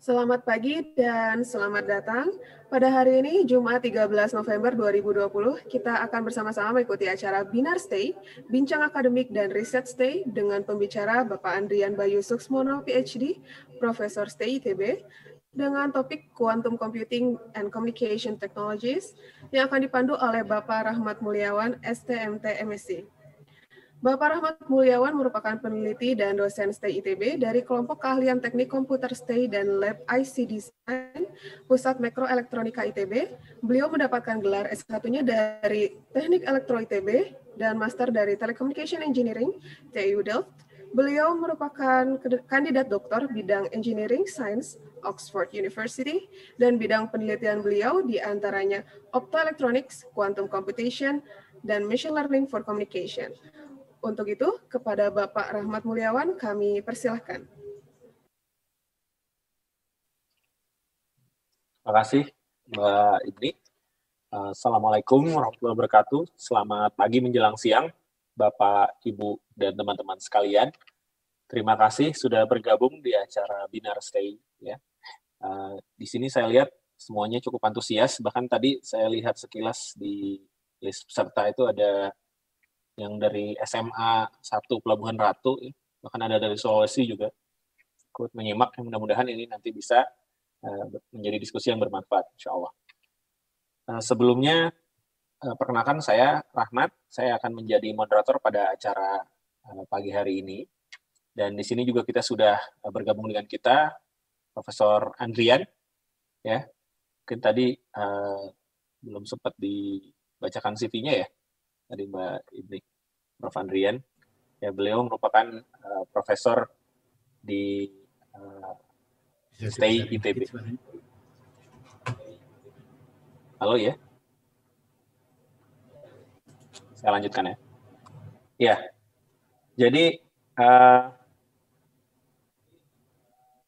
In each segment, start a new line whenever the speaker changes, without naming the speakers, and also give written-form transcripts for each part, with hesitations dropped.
Selamat pagi dan selamat datang. Pada hari ini, Jumat 13 November 2020, kita akan bersama-sama mengikuti acara Binar Stay, Bincang Akademik dan Riset Stay dengan pembicara Bapak Andrian Bayu Suksmono, PhD, Profesor Stay ITB, dengan topik Quantum Computing and Communication Technologies yang akan dipandu oleh Bapak Rahmat Mulyawan, STMT MSc. Bapak Rahmat Mulyawan merupakan peneliti dan dosen STAY ITB dari kelompok keahlian teknik komputer STAY dan Lab IC Design, Pusat Mikroelektronika ITB. Beliau mendapatkan gelar S1-nya dari Teknik Elektro ITB dan Master dari Telecommunication Engineering, TU Delft. Beliau merupakan kandidat doktor bidang Engineering Science, Oxford University, dan bidang penelitian beliau diantaranya Optoelectronics, Quantum Computation, dan Machine Learning for Communication. Untuk itu, kepada Bapak Rahmat Mulyawan, kami persilahkan.
Terima kasih, Mbak Ibni. Assalamualaikum warahmatullahi wabarakatuh. Selamat pagi menjelang siang, Bapak, Ibu, dan teman-teman sekalian. Terima kasih sudah bergabung di acara Binar Stay. Ya. Di sini saya lihat semuanya cukup antusias. Bahkan tadi saya lihat sekilas di list peserta itu ada yang dari SMA 1 Pelabuhan Ratu, ya. Bahkan ada dari Sulawesi juga ikut menyimak. Mudah-mudahan ini nanti bisa menjadi diskusi yang bermanfaat, insya Allah. Sebelumnya, perkenalkan saya Rahmat, saya akan menjadi moderator pada acara pagi hari ini. Dan di sini juga kita sudah bergabung dengan kita, Profesor Andrian. Ya, mungkin tadi belum sempat dibacakan CV-nya ya, tadi Mbak Ibni, Prof. Andrian. Ya, beliau merupakan profesor di STAY ITB. Halo ya. Saya lanjutkan ya. Ya, jadi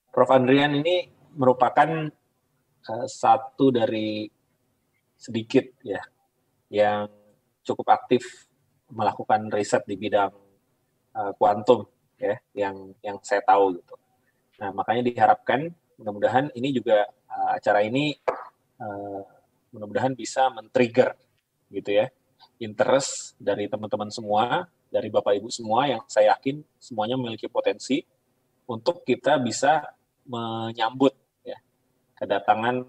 Prof. Andrian ini merupakan satu dari sedikit ya yang cukup aktif melakukan riset di bidang kuantum ya yang saya tahu gitu. Nah, makanya diharapkan mudah-mudahan ini juga acara ini mudah-mudahan bisa men-trigger gitu ya interest dari teman-teman semua, dari Bapak Ibu semua yang saya yakin semuanya memiliki potensi untuk kita bisa menyambut ya kedatangan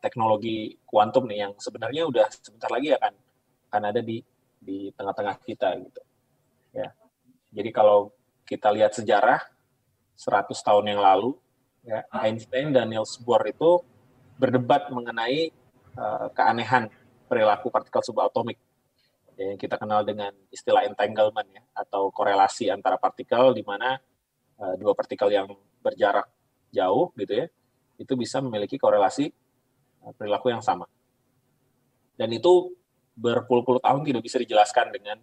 teknologi kuantum nih yang sebenarnya udah sebentar lagi akan ada di tengah-tengah kita gitu. Ya. Jadi kalau kita lihat sejarah 100 tahun yang lalu ya, Einstein dan Niels Bohr itu berdebat mengenai keanehan perilaku partikel subatomik yang kita kenal dengan istilah entanglement ya, atau korelasi antara partikel di mana dua partikel yang berjarak jauh gitu ya, itu bisa memiliki korelasi perilaku yang sama. Dan itu berpuluh-puluh tahun tidak bisa dijelaskan dengan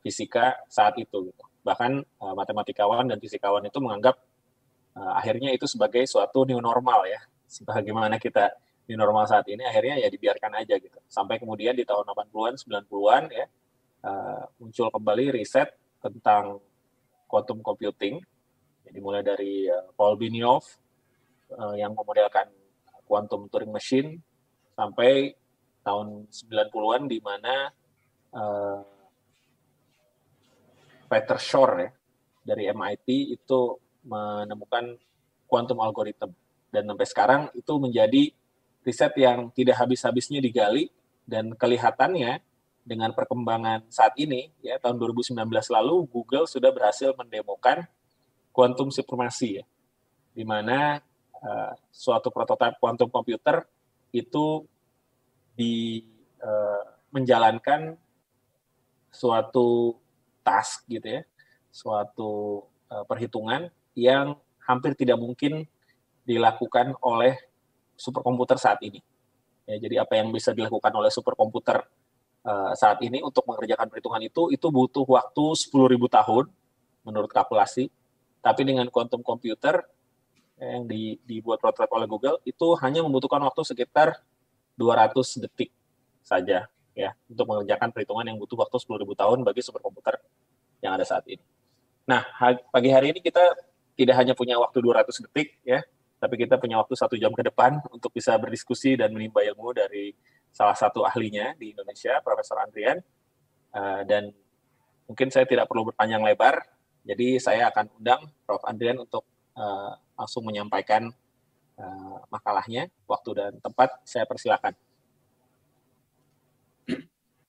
fisika saat itu. Gitu. Bahkan matematikawan dan fisikawan itu menganggap akhirnya itu sebagai suatu new normal ya. Sebagaimana kita new normal saat ini, akhirnya ya dibiarkan aja gitu. Sampai kemudian di tahun 80-an, 90-an ya, muncul kembali riset tentang quantum computing. Jadi mulai dari Paul Benioff yang memodelkan quantum Turing machine sampai tahun 90-an di mana Peter Shor ya dari MIT itu menemukan quantum algorithm dan sampai sekarang itu menjadi riset yang tidak habis-habisnya digali dan kelihatannya dengan perkembangan saat ini ya tahun 2019 lalu Google sudah berhasil mendemokan quantum supremacy ya di mana suatu prototipe quantum computer itu menjalankan suatu task gitu ya, suatu perhitungan yang hampir tidak mungkin dilakukan oleh superkomputer saat ini. Ya, jadi apa yang bisa dilakukan oleh superkomputer saat ini untuk mengerjakan perhitungan itu butuh waktu 10.000 tahun menurut kalkulasi. Tapi dengan quantum computer yang dibuat prototipe oleh Google itu hanya membutuhkan waktu sekitar 200 detik saja ya untuk mengerjakan perhitungan yang butuh waktu 10.000 tahun bagi superkomputer yang ada saat ini. Nah, pagi hari ini kita tidak hanya punya waktu 200 detik ya, tapi kita punya waktu 1 jam ke depan untuk bisa berdiskusi dan menimba ilmu dari salah satu ahlinya di Indonesia, Profesor Andrian. Dan mungkin saya tidak perlu berpanjang lebar, jadi saya akan undang Prof. Andrian untuk langsung menyampaikan makalahnya. Waktu dan tempat saya persilakan.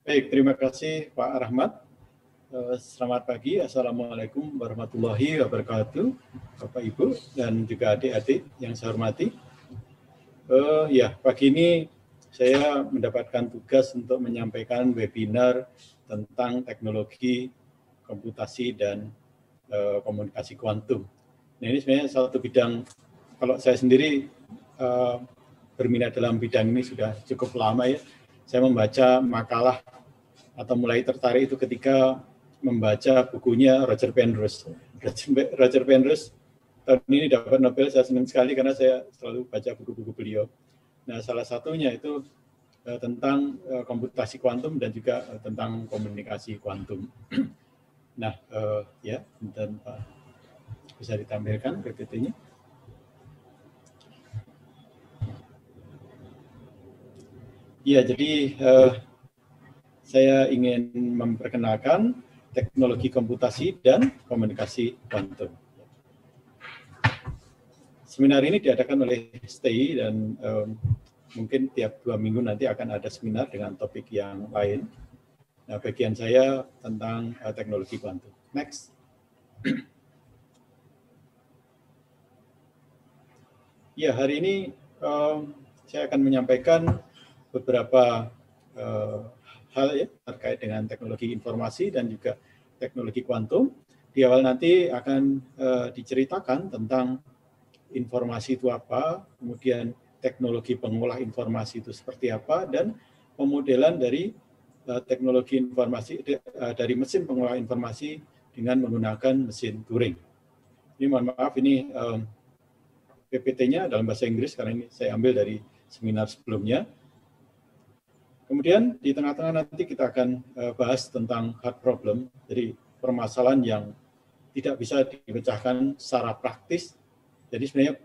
Baik, terima kasih Pak Rahmat. Selamat pagi, Assalamualaikum warahmatullahi wabarakatuh, Bapak Ibu dan juga adik-adik yang saya hormati. Ya, pagi ini saya mendapatkan tugas untuk menyampaikan webinar tentang teknologi komputasi dan komunikasi kuantum. Nah, ini sebenarnya satu bidang, kalau saya sendiri berminat dalam bidang ini sudah cukup lama ya. Saya membaca makalah atau mulai tertarik itu ketika membaca bukunya Roger Penrose. Roger Penrose tahun ini dapat Nobel, saya senang sekali karena saya selalu baca buku-buku beliau. Nah, salah satunya itu tentang komputasi kuantum dan juga tentang komunikasi kuantum. Nah, ya, dan bisa ditampilkan PPT-nya. Ya, jadi saya ingin memperkenalkan teknologi komputasi dan komunikasi kuantum. Seminar ini diadakan oleh STI dan mungkin tiap 2 minggu nanti akan ada seminar dengan topik yang lain. Nah, bagian saya tentang teknologi kuantum. Next. Ya, hari ini saya akan menyampaikan beberapa hal ya terkait dengan teknologi informasi dan juga teknologi kuantum. Di awal nanti akan diceritakan tentang informasi itu apa, kemudian teknologi pengolah informasi itu seperti apa, dan pemodelan dari teknologi informasi dari mesin pengolah informasi dengan menggunakan mesin Turing. Ini mohon maaf, ini PPT-nya dalam bahasa Inggris karena ini saya ambil dari seminar sebelumnya. Kemudian di tengah-tengah nanti kita akan bahas tentang hard problem, jadi permasalahan yang tidak bisa dipecahkan secara praktis. Jadi sebenarnya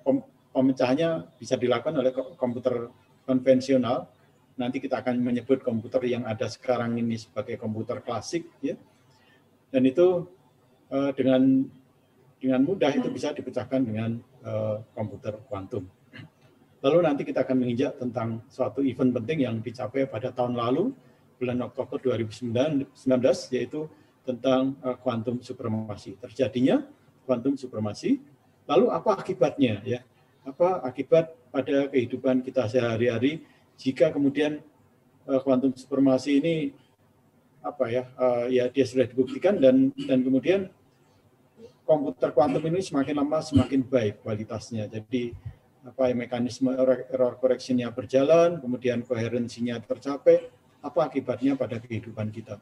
pemecahannya bisa dilakukan oleh komputer konvensional. Nanti kita akan menyebut komputer yang ada sekarang ini sebagai komputer klasik, ya. Dan itu dengan mudah itu bisa dipecahkan dengan komputer kuantum. Lalu nanti kita akan menginjak tentang suatu event penting yang dicapai pada tahun lalu, bulan Oktober 2019, yaitu tentang quantum supremasi. Terjadinya quantum supremasi, lalu apa akibatnya? Ya? Apa akibat pada kehidupan kita sehari-hari jika kemudian quantum supremasi ini ya dia sudah dibuktikan dan kemudian komputer kuantum ini semakin lama semakin baik kualitasnya. Jadi mekanisme error correction-nya berjalan, kemudian koherensinya tercapai, apa akibatnya pada kehidupan kita.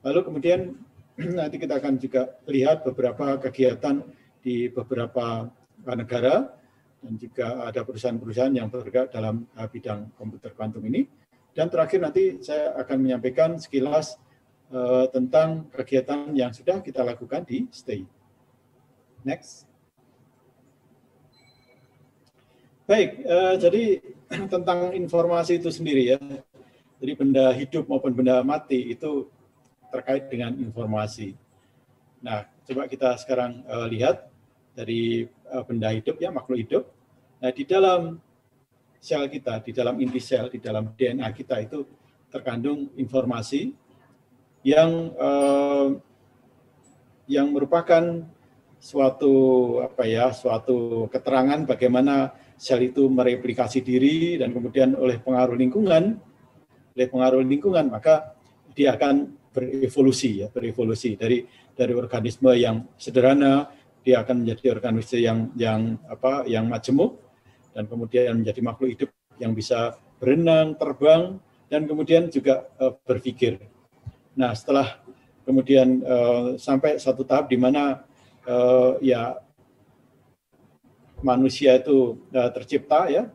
Lalu kemudian nanti kita akan juga lihat beberapa kegiatan di beberapa negara, dan juga ada perusahaan-perusahaan yang bergerak dalam bidang komputer kuantum ini. Dan terakhir nanti saya akan menyampaikan sekilas tentang kegiatan yang sudah kita lakukan di STI. Next. Baik, jadi tentang informasi itu sendiri ya. Jadi benda hidup maupun benda mati itu terkait dengan informasi. Nah, coba kita sekarang lihat dari benda hidup ya, makhluk hidup. Nah, di dalam sel kita, di dalam inti sel, di dalam DNA kita itu terkandung informasi yang merupakan suatu keterangan bagaimana sel itu mereplikasi diri, dan kemudian oleh pengaruh lingkungan maka dia akan berevolusi dari organisme yang sederhana, dia akan menjadi organisme yang majemuk, dan kemudian menjadi makhluk hidup yang bisa berenang, terbang, dan kemudian juga berpikir. Nah, setelah kemudian sampai satu tahap di mana manusia itu tercipta ya,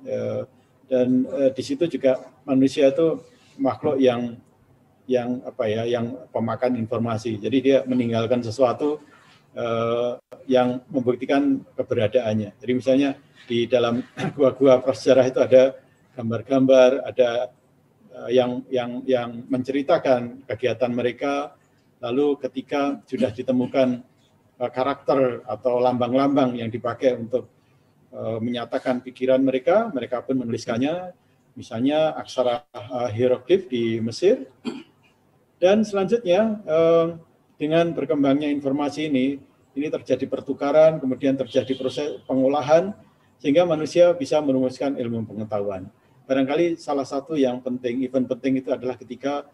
dan di situ juga manusia itu makhluk yang pemakan informasi. Jadi dia meninggalkan sesuatu yang membuktikan keberadaannya. Jadi misalnya di dalam gua-gua prasejarah itu ada gambar-gambar, ada yang menceritakan kegiatan mereka. Lalu ketika sudah ditemukan karakter atau lambang-lambang yang dipakai untuk menyatakan pikiran mereka, mereka pun menuliskannya, misalnya aksara hieroglif di Mesir. Dan selanjutnya dengan berkembangnya informasi ini terjadi pertukaran, kemudian terjadi proses pengolahan, sehingga manusia bisa merumuskan ilmu pengetahuan. Barangkali salah satu yang penting, event penting itu adalah ketika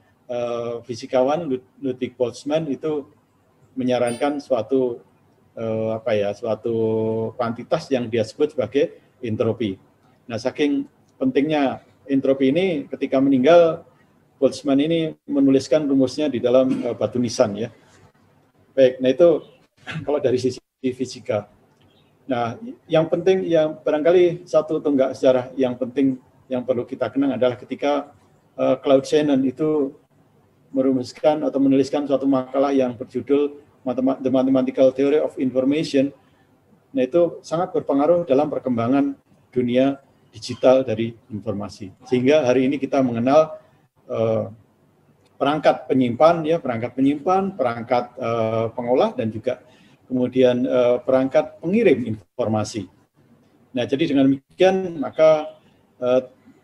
fisikawan Ludwig Boltzmann itu menyarankan suatu suatu kuantitas yang dia sebut sebagai entropi. Nah, saking pentingnya entropi ini, ketika meninggal, Boltzmann ini menuliskan rumusnya di dalam batu nisan, ya. Baik, nah itu kalau dari sisi fisika. Nah, yang penting, yang barangkali satu tonggak sejarah yang penting yang perlu kita kenang adalah ketika Claude Shannon itu merumuskan atau menuliskan suatu makalah yang berjudul The Mathematical Theory of Information. Nah, itu sangat berpengaruh dalam perkembangan dunia digital dari informasi. Sehingga hari ini kita mengenal perangkat penyimpan, ya, perangkat pengolah, dan juga kemudian perangkat pengirim informasi. Nah, jadi dengan demikian maka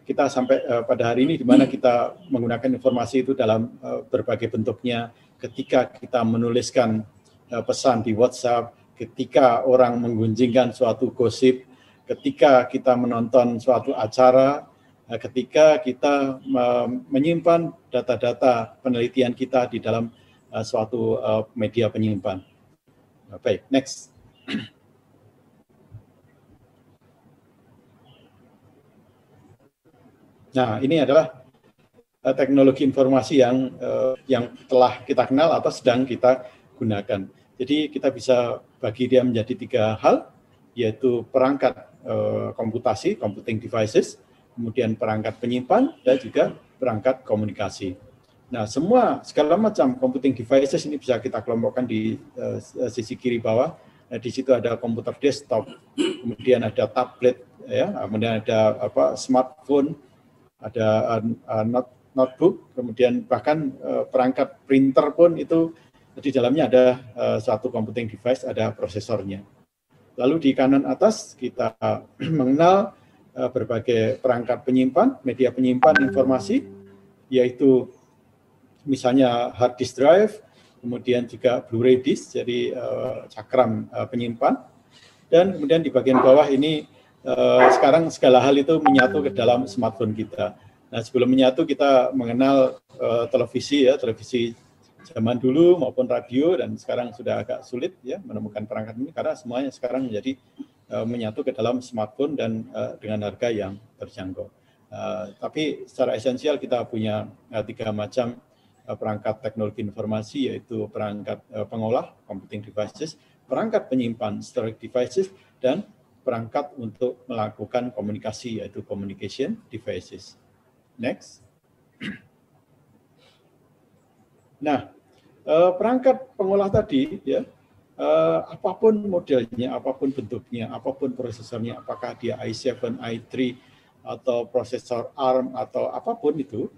kita sampai pada hari ini di mana kita menggunakan informasi itu dalam berbagai bentuknya. Ketika kita menuliskan pesan di WhatsApp, ketika orang menggunjingkan suatu gosip, ketika kita menonton suatu acara, ketika kita menyimpan data-data penelitian kita di dalam suatu media penyimpan. Baik, next. Nah, ini adalah teknologi informasi yang telah kita kenal atau sedang kita gunakan. Jadi kita bisa bagi dia menjadi 3 hal, yaitu perangkat komputasi, computing devices, kemudian perangkat penyimpan, dan juga perangkat komunikasi. Nah, segala macam computing devices ini bisa kita kelompokkan di sisi kiri bawah. Nah, di situ ada komputer desktop, kemudian ada tablet, ya, kemudian ada smartphone, ada notebook, kemudian bahkan perangkat printer pun itu di dalamnya ada suatu computing device, ada prosesornya. Lalu di kanan atas kita mengenal berbagai perangkat penyimpan, media penyimpan informasi, yaitu misalnya hard disk drive, kemudian juga Blu-ray disk, jadi cakram penyimpan, dan kemudian di bagian bawah ini sekarang segala hal itu menyatu ke dalam smartphone kita. Nah, sebelum menyatu kita mengenal televisi, ya, televisi zaman dulu maupun radio, dan sekarang sudah agak sulit, ya, menemukan perangkat ini karena semuanya sekarang menjadi menyatu ke dalam smartphone dan dengan harga yang terjangkau. Tapi secara esensial kita punya 3 macam perangkat teknologi informasi, yaitu perangkat pengolah, computing devices, perangkat penyimpan, storage devices, dan perangkat untuk melakukan komunikasi, yaitu communication devices. Next. Nah, perangkat pengolah tadi, ya, apapun modelnya, apapun bentuknya, apapun prosesornya, apakah dia i7, i3, atau prosesor ARM, atau apapun itu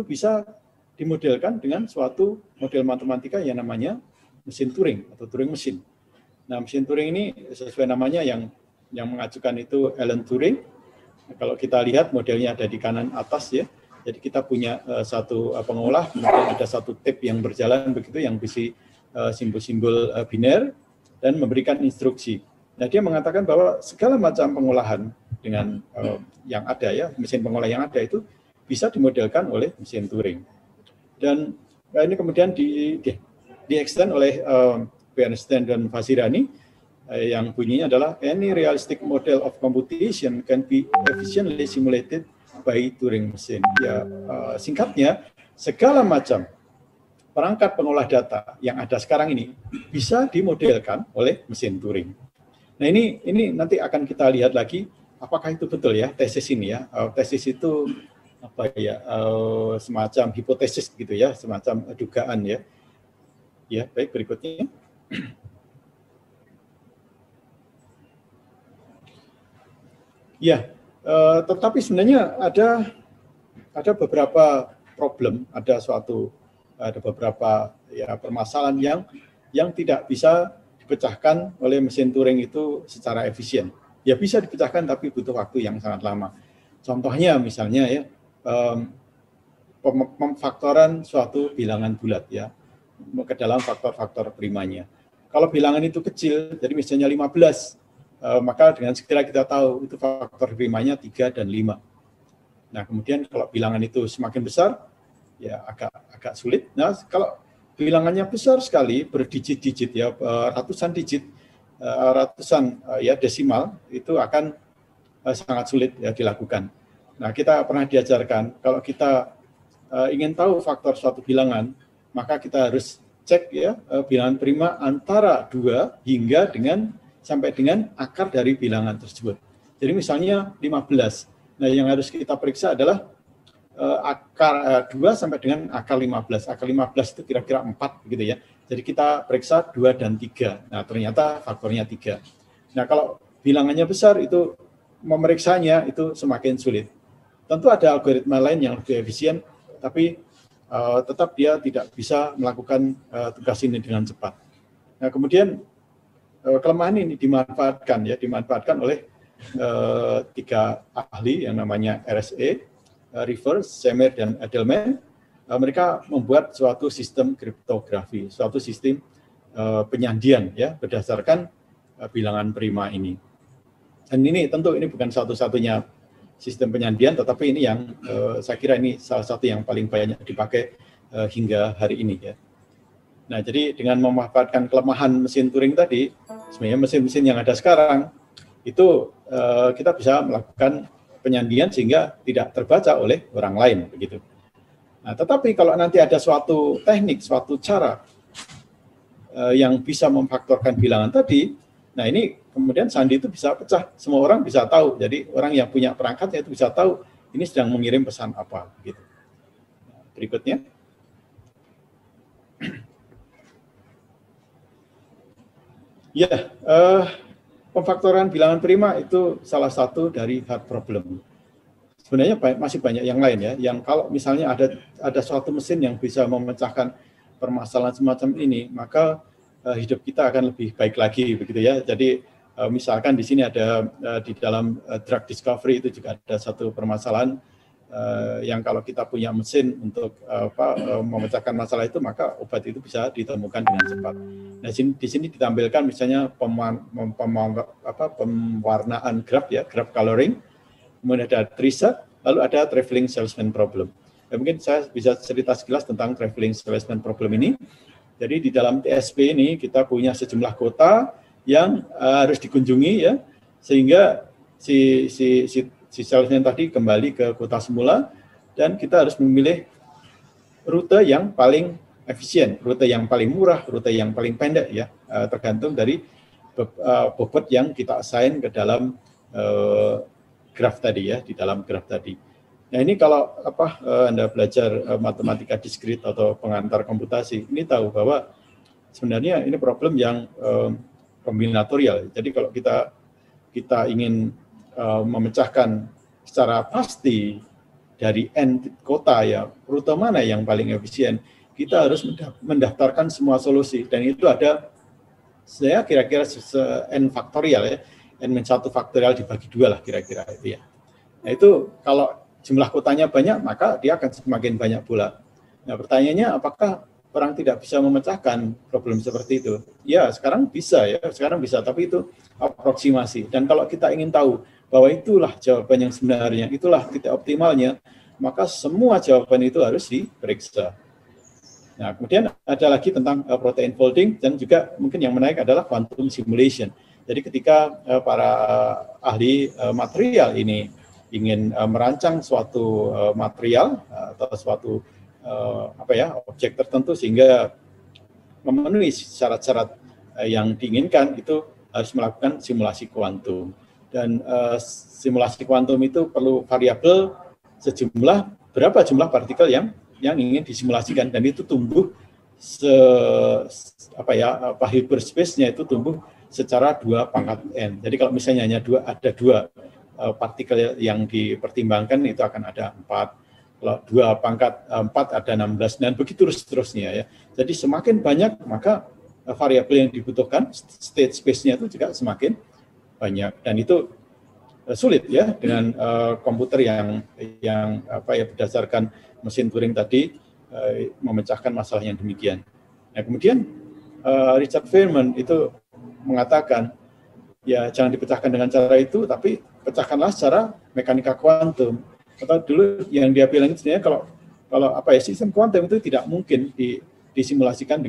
bisa dimodelkan dengan suatu model matematika yang namanya mesin Turing atau Turing mesin. Nah, mesin Turing ini sesuai namanya yang mengajukan itu Alan Turing. Kalau kita lihat modelnya ada di kanan atas, ya. Jadi kita punya satu pengolah, kemudian ada satu tape yang berjalan begitu, yang berisi simbol-simbol biner dan memberikan instruksi. Nah, dia mengatakan bahwa segala macam pengolahan dengan yang ada, ya, mesin pengolah yang ada itu bisa dimodelkan oleh mesin Turing. Dan ini kemudian di-extend oleh Bernstein dan Vazirani, yang bunyinya adalah any realistic model of computation can be efficiently simulated by Turing machine. Ya, singkatnya, segala macam perangkat pengolah data yang ada sekarang ini bisa dimodelkan oleh mesin Turing. Nah, ini nanti akan kita lihat lagi apakah itu betul, ya, tesis ini, ya. Tesis itu semacam hipotesis gitu, ya, semacam dugaan, ya. Ya, baik, berikutnya. Ya, tetapi sebenarnya ada beberapa problem, ada beberapa ya permasalahan yang tidak bisa dipecahkan oleh mesin Turing itu secara efisien. Ya bisa dipecahkan tapi butuh waktu yang sangat lama. Contohnya misalnya ya pemfaktoran suatu bilangan bulat ya ke dalam faktor-faktor primanya. Kalau bilangan itu kecil, jadi misalnya 15, maka dengan segera kita tahu itu faktor primanya 3 dan 5. Nah, kemudian kalau bilangan itu semakin besar, ya agak sulit. Nah, kalau bilangannya besar sekali, berdijit-dijit ya, ratusan digit, ratusan ya desimal, itu akan sangat sulit ya dilakukan. Nah, kita pernah diajarkan kalau kita ingin tahu faktor suatu bilangan, maka kita harus cek ya bilangan prima antara 2 hingga sampai dengan akar dari bilangan tersebut. Jadi misalnya 15. Nah, yang harus kita periksa adalah akar 2 sampai dengan akar 15. Akar 15 itu kira-kira 4 gitu ya. Jadi kita periksa 2 dan 3. Nah, ternyata faktornya 3. Nah, kalau bilangannya besar itu memeriksanya itu semakin sulit. Tentu ada algoritma lain yang lebih efisien, tapi tetap dia tidak bisa melakukan tugas ini dengan cepat. Nah, kemudian kelemahan ini dimanfaatkan oleh 3 ahli yang namanya RSA, Rivers, Semer, dan Edelman. Mereka membuat suatu sistem kriptografi, suatu sistem penyandian ya berdasarkan bilangan prima ini. Dan ini tentu ini bukan satu-satunya sistem penyandian, tetapi ini yang saya kira ini salah satu yang paling banyak dipakai hingga hari ini ya. Nah, jadi dengan memanfaatkan kelemahan mesin Turing tadi, sebenarnya mesin-mesin yang ada sekarang itu kita bisa melakukan penyandian sehingga tidak terbaca oleh orang lain begitu. Nah, tetapi kalau nanti ada suatu teknik, suatu cara yang bisa memfaktorkan bilangan tadi, nah ini kemudian sandi itu bisa pecah, semua orang bisa tahu. Jadi orang yang punya perangkatnya itu bisa tahu ini sedang mengirim pesan apa. Gitu. Nah, berikutnya. Ya, pemfaktoran bilangan prima itu salah satu dari hard problem. Sebenarnya masih banyak yang lain ya, yang kalau misalnya ada suatu mesin yang bisa memecahkan permasalahan semacam ini, maka hidup kita akan lebih baik lagi begitu ya. Jadi misalkan di sini ada di dalam drug discovery itu juga ada satu permasalahan yang kalau kita punya mesin untuk memecahkan masalah itu, maka obat itu bisa ditemukan dengan cepat. Nah, di sini ditampilkan misalnya pewarnaan graf ya, graph coloring, kemudian ada triset, lalu ada traveling salesman problem. Ya, mungkin saya bisa cerita sekilas tentang traveling salesman problem ini. Jadi di dalam TSP ini kita punya sejumlah kota yang harus dikunjungi ya, sehingga si salesman tadi kembali ke kota semula dan kita harus memilih rute yang paling efisien, rute yang paling murah, rute yang paling pendek ya, tergantung dari bobot yang kita assign ke dalam graf tadi ya, di dalam graf tadi. Nah, ini kalau Anda belajar matematika diskrit atau pengantar komputasi, ini tahu bahwa sebenarnya ini problem yang kombinatorial. Jadi kalau kita ingin memecahkan secara pasti dari N kota ya, rute mana yang paling efisien, kita harus mendaftarkan semua solusi. Dan itu ada, saya kira-kira N faktorial ya, N-1 faktorial dibagi 2 lah kira-kira itu ya. Nah itu kalau jumlah kotanya banyak, maka dia akan semakin banyak pula. Nah pertanyaannya, apakah orang tidak bisa memecahkan problem seperti itu? Ya, sekarang bisa, tapi itu aproksimasi. Dan kalau kita ingin tahu bahwa itulah jawaban yang sebenarnya, itulah titik optimalnya, maka semua jawaban itu harus diperiksa. Nah, kemudian ada lagi tentang protein folding, dan juga mungkin yang menarik adalah quantum simulation. Jadi ketika para ahli material ini ingin merancang suatu material atau suatu objek tertentu sehingga memenuhi syarat-syarat yang diinginkan, itu harus melakukan simulasi kuantum. Dan simulasi kuantum itu perlu variabel berapa jumlah partikel yang ingin disimulasikan, dan itu tumbuh hyperspace-nya itu tumbuh secara 2 pangkat n. Jadi kalau misalnya hanya ada 2 partikel yang dipertimbangkan itu akan ada 4, kalau 2 pangkat 4 ada 16, dan begitu seterusnya ya. Jadi semakin banyak maka variabel yang dibutuhkan, state space-nya itu juga semakin banyak, dan itu sulit ya dengan komputer yang berdasarkan mesin Turing tadi memecahkan masalah yang demikian. Nah, kemudian Richard Feynman itu mengatakan, ya jangan dipecahkan dengan cara itu, tapi pecahkanlah secara mekanika kuantum. Atau dulu yang dia bilang itu sebenarnya kalau sistem kuantum itu tidak mungkin disimulasikan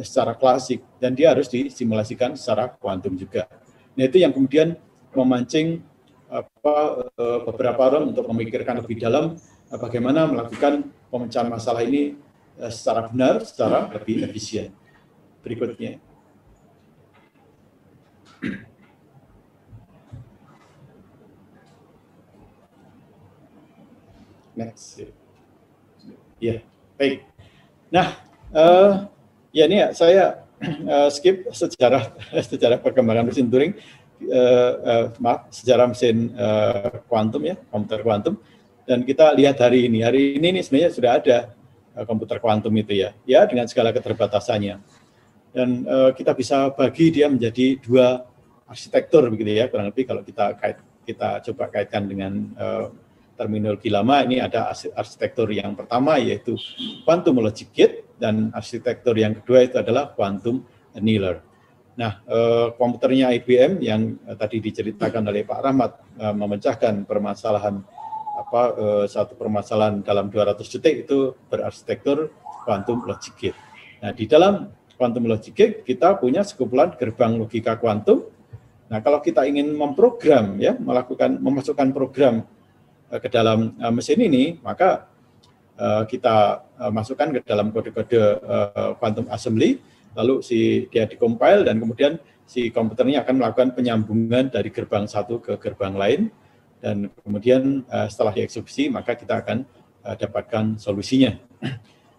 secara klasik, dan dia harus disimulasikan secara kuantum juga. Nah, itu yang kemudian memancing beberapa orang untuk memikirkan lebih dalam bagaimana melakukan pemecahan masalah ini secara benar, secara lebih efisien. Berikutnya. Next. Ya, baik. Nah, ya ini saya skip sejarah perkembangan mesin Turing, sejarah mesin kuantum ya, komputer kuantum, dan kita lihat hari ini sebenarnya sudah ada komputer kuantum itu ya dengan segala keterbatasannya, dan kita bisa bagi dia menjadi 2 arsitektur begitu ya, kurang lebih kalau kita coba kaitkan dengan terminologi lama. Ini ada arsitektur yang pertama yaitu quantum logic gate, dan arsitektur yang kedua itu adalah quantum annealer. Nah, komputernya IBM yang tadi diceritakan oleh Pak Rahmat memecahkan permasalahan satu permasalahan dalam 200 detik itu berarsitektur quantum logic gate. Nah, di dalam quantum logic gate kita punya sekumpulan gerbang logika kuantum. Nah, kalau kita ingin memprogram ya, memasukkan program ke dalam mesin ini, maka kita masukkan ke dalam kode-kode quantum assembly, lalu dia dikompil, dan kemudian si komputernya akan melakukan penyambungan dari gerbang satu ke gerbang lain, dan kemudian setelah dieksekusi maka kita akan dapatkan solusinya.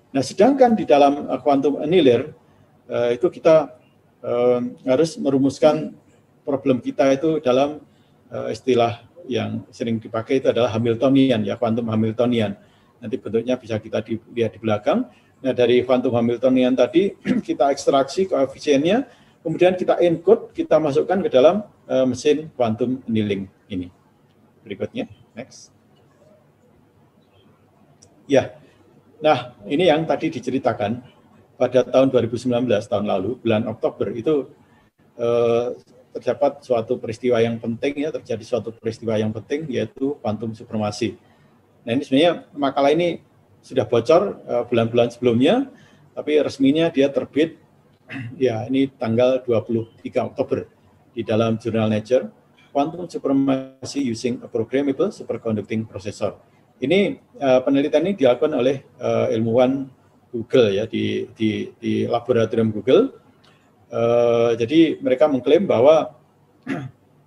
Nah, sedangkan di dalam quantum annealer itu kita harus merumuskan problem kita itu dalam istilah yang sering dipakai itu adalah Hamiltonian ya, kuantum Hamiltonian. Nanti bentuknya bisa kita lihat di belakang. Nah, dari kuantum Hamiltonian tadi kita ekstraksi koefisiennya, kemudian kita encode, kita masukkan ke dalam mesin quantum annealing ini. Berikutnya, next. Ya, nah ini yang tadi diceritakan pada tahun 2019, tahun lalu, bulan Oktober itu terdapat suatu peristiwa yang penting ya, terjadi suatu peristiwa yang penting yaitu quantum supremasi. Nah, ini sebenarnya makalah ini sudah bocor bulan-bulan sebelumnya, tapi resminya dia terbit ya ini tanggal 23 Oktober di dalam jurnal Nature, Quantum Supremacy Using a Programmable Superconducting Processor. Ini penelitian ini dilakukan oleh ilmuwan Google ya, di laboratorium Google. Jadi mereka mengklaim bahwa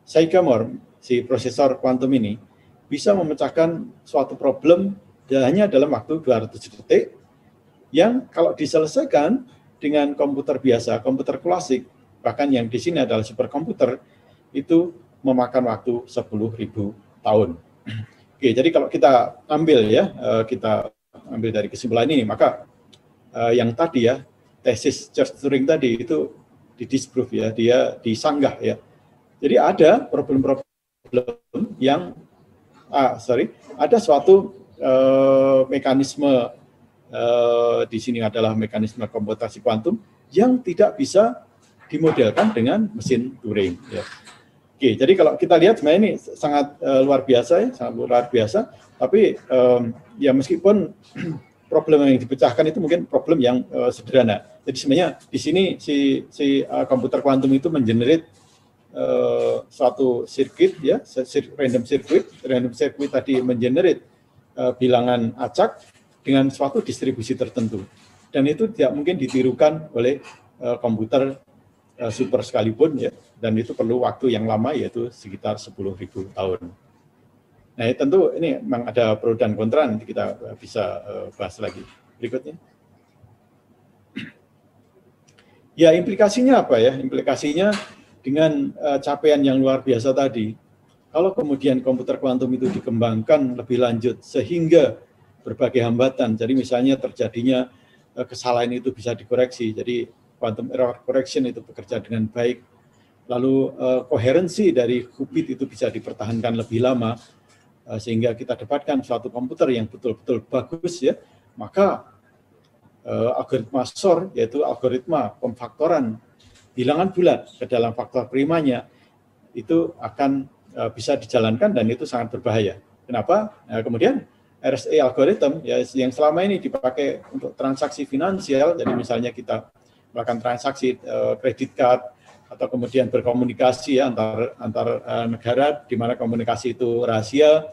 Sycamore, si prosesor kuantum ini, bisa memecahkan suatu problem hanya dalam waktu 200 detik, yang kalau diselesaikan dengan komputer biasa, komputer klasik, bahkan yang di sini adalah superkomputer, itu memakan waktu 10.000 tahun. Oke, jadi kalau kita ambil ya, kita ambil dari kesimpulan ini, maka yang tadi ya, tesis George Turing tadi itu di-disprove ya, dia disanggah ya. Jadi ada problem-problem yang, ada suatu mekanisme di sini adalah mekanisme komputasi kuantum yang tidak bisa dimodelkan dengan mesin Turing. Ya. Oke, jadi kalau kita lihat sebenarnya ini sangat luar biasa ya, sangat luar biasa. Tapi ya meskipun problem yang dipecahkan itu mungkin problem yang sederhana. Jadi sebenarnya di sini si komputer kuantum itu mengenerate suatu sirkuit ya, random circuit tadi mengenerate bilangan acak dengan suatu distribusi tertentu, dan itu tidak mungkin ditirukan oleh komputer super sekalipun ya, dan itu perlu waktu yang lama yaitu sekitar 10.000 tahun. Nah, tentu ini memang ada pro dan kontra, nanti kita bisa bahas lagi berikutnya. Ya, implikasinya apa ya? Implikasinya dengan capaian yang luar biasa tadi, Kalau kemudian komputer kuantum itu dikembangkan lebih lanjut sehingga berbagai hambatan, jadi misalnya terjadinya kesalahan itu bisa dikoreksi, jadi quantum error correction itu bekerja dengan baik, lalu koherensi dari qubit itu bisa dipertahankan lebih lama, sehingga kita dapatkan suatu komputer yang betul-betul bagus ya, maka algoritma SOR, yaitu algoritma pemfaktoran bilangan bulat ke dalam faktor primanya, itu akan bisa dijalankan dan itu sangat berbahaya. Kenapa? Nah, kemudian RSA algorithm ya, yang selama ini dipakai untuk transaksi finansial, jadi misalnya kita melakukan transaksi kredit card atau kemudian berkomunikasi ya, antar negara di mana komunikasi itu rahasia.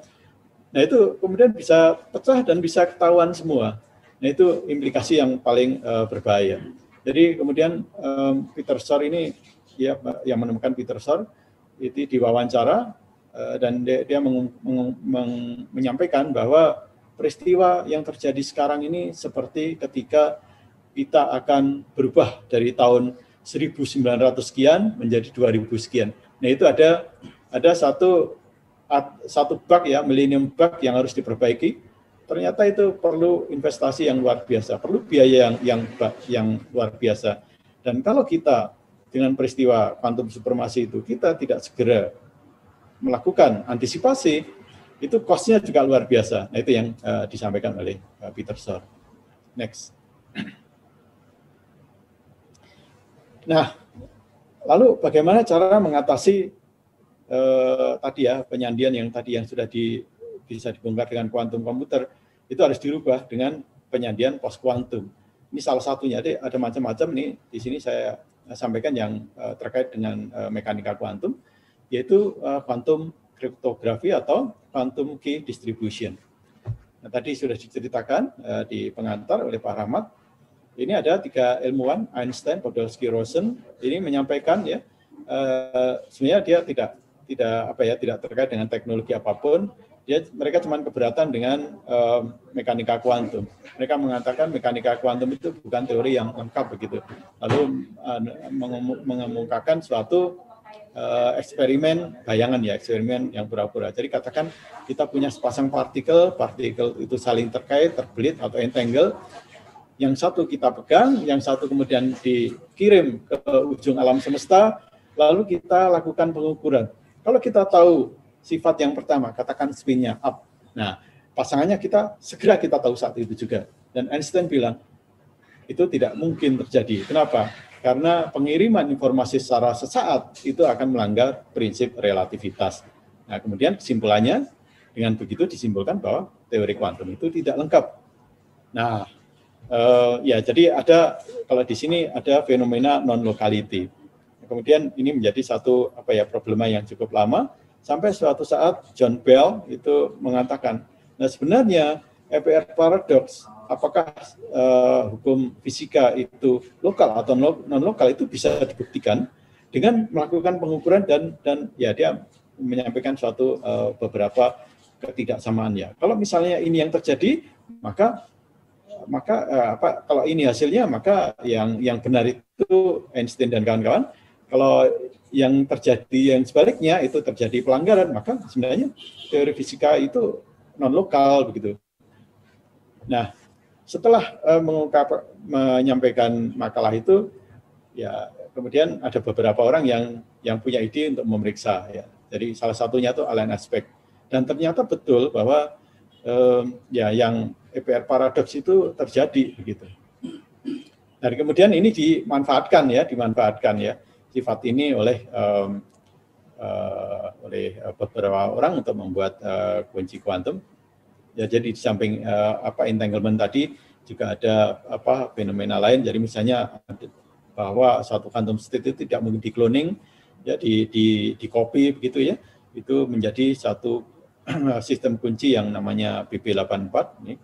Nah, itu kemudian bisa pecah dan bisa ketahuan semua. Nah, itu implikasi yang paling berbahaya. Jadi kemudian Peter SOR ini ya, yang menemukan Peter SOR itu diwawancara dan dia menyampaikan bahwa peristiwa yang terjadi sekarang ini seperti ketika kita akan berubah dari tahun 1900 sekian menjadi 2000 sekian. Nah, itu ada satu bug ya, millennium bug yang harus diperbaiki. Ternyata itu perlu investasi yang luar biasa, perlu biaya yang luar biasa. Dan kalau kita dengan peristiwa quantum supremasi itu kita tidak segera melakukan antisipasi, itu cost-nya juga luar biasa. Nah, itu yang disampaikan oleh Peter SOR. Next. Nah, lalu bagaimana cara mengatasi tadi ya, penyandian yang sudah bisa dibongkar dengan kuantum komputer, itu harus dirubah dengan penyandian post kuantum. Ini salah satunya, ada macam-macam nih. Di sini saya sampaikan yang terkait dengan mekanika kuantum, yaitu quantum cryptography atau quantum key distribution. Nah, tadi sudah diceritakan di pengantar oleh Pak Rahmat. Ini ada 3 ilmuwan, Einstein, Podolsky, Rosen, ini menyampaikan ya, sebenarnya dia tidak terkait dengan teknologi apapun. Mereka cuma keberatan dengan mekanika kuantum. Mereka mengatakan mekanika kuantum itu bukan teori yang lengkap begitu. Lalu mengemukakan suatu eksperimen bayangan ya, eksperimen yang pura-pura. Jadi katakan kita punya sepasang partikel itu saling terkait, terbelit atau entangle. Yang satu kita pegang, yang satu kemudian dikirim ke ujung alam semesta, lalu kita lakukan pengukuran. Kalau kita tahu sifat yang pertama, katakan spin-nya up. Nah, pasangannya segera kita tahu saat itu juga. Dan Einstein bilang, itu tidak mungkin terjadi. Kenapa? Karena pengiriman informasi secara sesaat itu akan melanggar prinsip relativitas. Nah, kemudian kesimpulannya, dengan begitu disimpulkan bahwa teori kuantum itu tidak lengkap. Nah, ya jadi kalau di sini ada fenomena non-locality. Kemudian ini menjadi satu problema yang cukup lama, sampai suatu saat John Bell itu mengatakan, nah sebenarnya EPR paradox, apakah hukum fisika itu lokal atau non-lokal itu bisa dibuktikan dengan melakukan pengukuran dan ya dia menyampaikan suatu beberapa ketidaksamaan ya. Kalau misalnya ini yang terjadi, maka kalau ini hasilnya, maka yang benar itu Einstein dan kawan-kawan. Kalau yang terjadi yang sebaliknya itu terjadi pelanggaran, maka sebenarnya teori fisika itu non-lokal begitu. Nah, setelah menyampaikan makalah itu, ya kemudian ada beberapa orang yang punya ide untuk memeriksa ya. Jadi salah satunya itu Alan Aspect. Dan ternyata betul bahwa ya yang EPR paradox itu terjadi begitu. Dan kemudian ini dimanfaatkan ya sifat ini oleh beberapa orang untuk membuat kunci kuantum. Ya, jadi di samping entanglement tadi juga ada fenomena lain. Jadi misalnya bahwa suatu quantum state itu tidak mungkin di-cloning, ya di copy begitu ya. Itu menjadi satu sistem kunci yang namanya BP84 ini.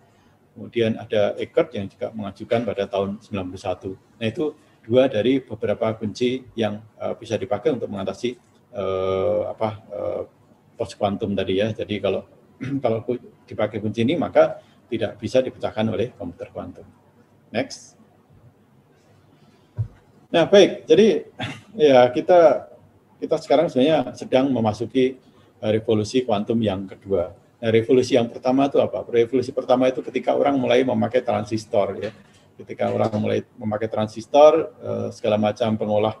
Kemudian ada Eckert yang juga mengajukan pada tahun 91. Nah, itu 2 dari beberapa kunci yang bisa dipakai untuk mengatasi post quantum tadi ya. Jadi kalau dipakai kunci ini maka tidak bisa dipecahkan oleh komputer kuantum. Next. Nah, baik. Jadi ya kita sekarang sebenarnya sedang memasuki revolusi kuantum yang kedua. Nah, revolusi yang pertama itu apa? Revolusi pertama itu ketika orang mulai memakai transistor, ya. Ketika orang mulai memakai transistor, segala macam pengolah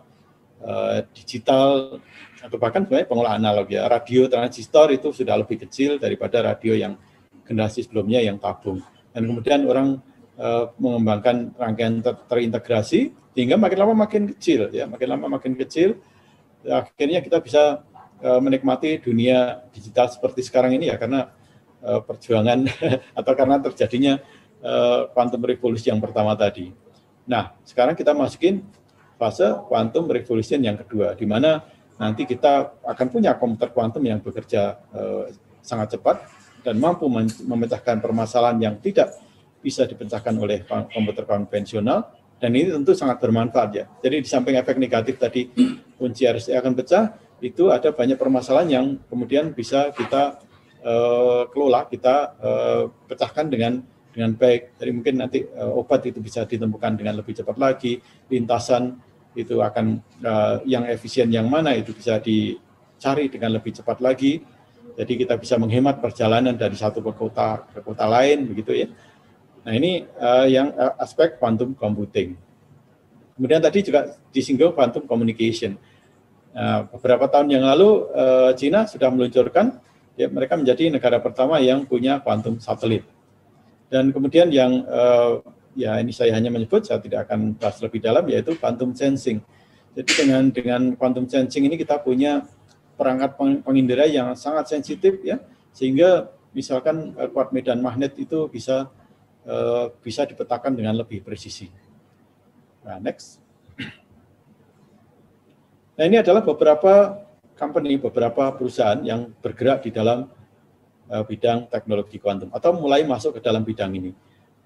digital atau bahkan sebenarnya pengolah analog, ya. Radio transistor itu sudah lebih kecil daripada radio yang generasi sebelumnya yang tabung. Dan kemudian orang mengembangkan rangkaian terintegrasi sehingga makin lama makin kecil, ya. Makin lama makin kecil. Akhirnya kita bisa menikmati dunia digital seperti sekarang ini, ya, karena perjuangan atau karena terjadinya quantum revolution yang pertama tadi. Nah, sekarang kita masukin fase quantum revolution yang kedua, di mana nanti kita akan punya komputer kuantum yang bekerja sangat cepat dan mampu memecahkan permasalahan yang tidak bisa dipecahkan oleh komputer konvensional, dan ini tentu sangat bermanfaat, ya. Jadi di samping efek negatif tadi kunci RSA akan pecah, itu ada banyak permasalahan yang kemudian bisa kita kelola, kita pecahkan dengan baik. Jadi mungkin nanti obat itu bisa ditemukan dengan lebih cepat lagi, lintasan itu akan yang efisien yang mana itu bisa dicari dengan lebih cepat lagi. Jadi kita bisa menghemat perjalanan dari satu kota ke kota lain, begitu, ya. Nah, ini yang aspek quantum computing. Kemudian tadi juga disinggung quantum communication. Beberapa tahun yang lalu China sudah meluncurkan, ya, mereka menjadi negara pertama yang punya quantum satelit. Dan kemudian yang ya ini saya hanya menyebut, saya tidak akan bahas lebih dalam, yaitu quantum sensing. Jadi dengan quantum sensing ini kita punya perangkat pengindera yang sangat sensitif, ya, sehingga misalkan kuat medan magnet itu bisa dipetakan dengan lebih presisi. Nah, next. Nah, ini adalah beberapa company, beberapa perusahaan yang bergerak di dalam bidang teknologi kuantum atau mulai masuk ke dalam bidang ini.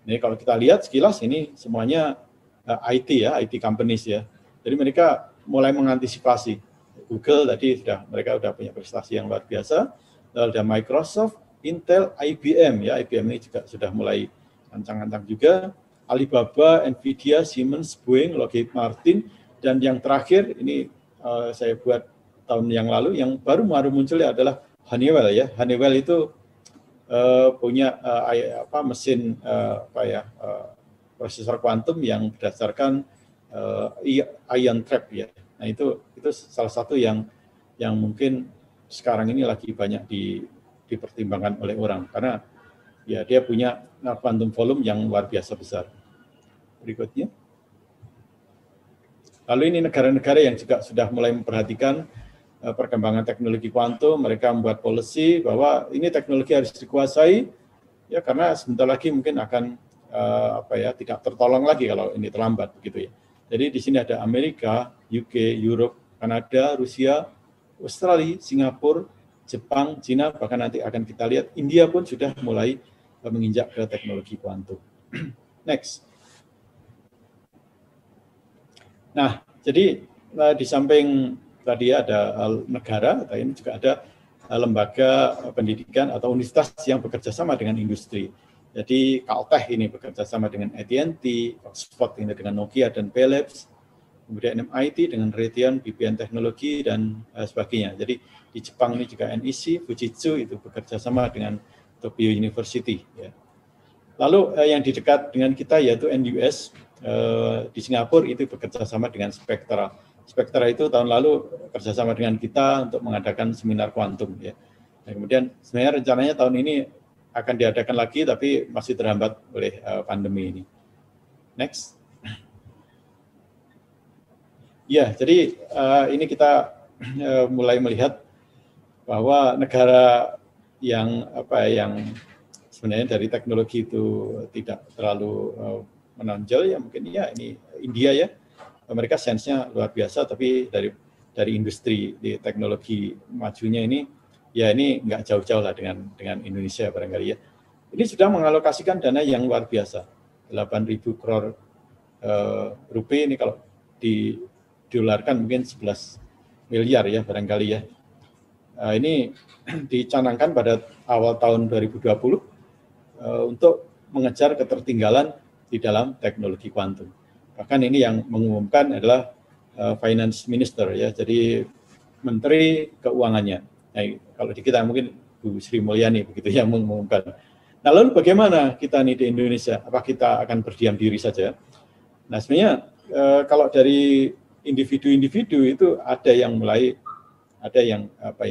Ini kalau kita lihat sekilas ini semuanya IT, ya, IT companies, ya. Jadi mereka mulai mengantisipasi. Google tadi mereka sudah punya prestasi yang luar biasa. Lalu ada Microsoft, Intel, IBM, ya. IBM ini juga sudah mulai ancang-ancang juga. Alibaba, Nvidia, Siemens, Boeing, Lockheed Martin, dan yang terakhir ini saya buat tahun yang lalu, yang baru muncul adalah Honeywell, ya. Honeywell itu punya mesin prosesor kuantum yang berdasarkan ion trap, ya. Nah, itu salah satu yang mungkin sekarang ini lagi banyak dipertimbangkan oleh orang, karena ya dia punya quantum volume yang luar biasa besar. Berikutnya. Lalu ini negara-negara yang juga sudah mulai memperhatikan perkembangan teknologi kuantum, mereka membuat policy bahwa ini teknologi harus dikuasai, ya, karena sebentar lagi mungkin akan tidak tertolong lagi kalau ini terlambat, begitu, ya. Jadi di sini ada Amerika, UK, Europe, Kanada, Rusia, Australia, Singapura, Jepang, Cina, bahkan nanti akan kita lihat India pun sudah mulai menginjak ke teknologi kuantum. Next. Nah, jadi di samping tadi ada negara, ini juga ada lembaga pendidikan atau universitas yang bekerja sama dengan industri. Jadi Caltech ini bekerja sama dengan AT&T, Oxford ini dengan Nokia dan Bell Labs, kemudian MIT dengan Raytheon, BPN Teknologi, dan sebagainya. Jadi di Jepang ini juga NEC, Fujitsu itu bekerja sama dengan Tokyo University. Ya. Lalu yang di dekat dengan kita yaitu NUS, di Singapura itu bekerja sama dengan Spectra. Spectra itu tahun lalu kerjasama dengan kita untuk mengadakan seminar kuantum, ya. Dan kemudian sebenarnya rencananya tahun ini akan diadakan lagi, tapi masih terhambat oleh pandemi ini. Next. Ya, jadi ini kita mulai melihat bahwa negara yang sebenarnya dari teknologi itu tidak terlalu menonjol, ya mungkin ya ini India, ya. Mereka sense-nya luar biasa, tapi dari industri di teknologi majunya ini, ya ini nggak jauh-jauh lah dengan Indonesia barangkali, ya. Ini sudah mengalokasikan dana yang luar biasa, 8.000 crore rupiah ini kalau didolarkan mungkin 11 miliar, ya barangkali, ya. Ini dicanangkan pada awal tahun 2020 untuk mengejar ketertinggalan di dalam teknologi kuantum. Bahkan ini yang mengumumkan adalah Finance Minister, ya, jadi Menteri Keuangannya. Nah, kalau di kita mungkin Bu Sri Mulyani begitu yang mengumumkan. Nah, lalu bagaimana kita nih di Indonesia? Apa kita akan berdiam diri saja? Nah, sebenarnya kalau dari individu-individu itu ada yang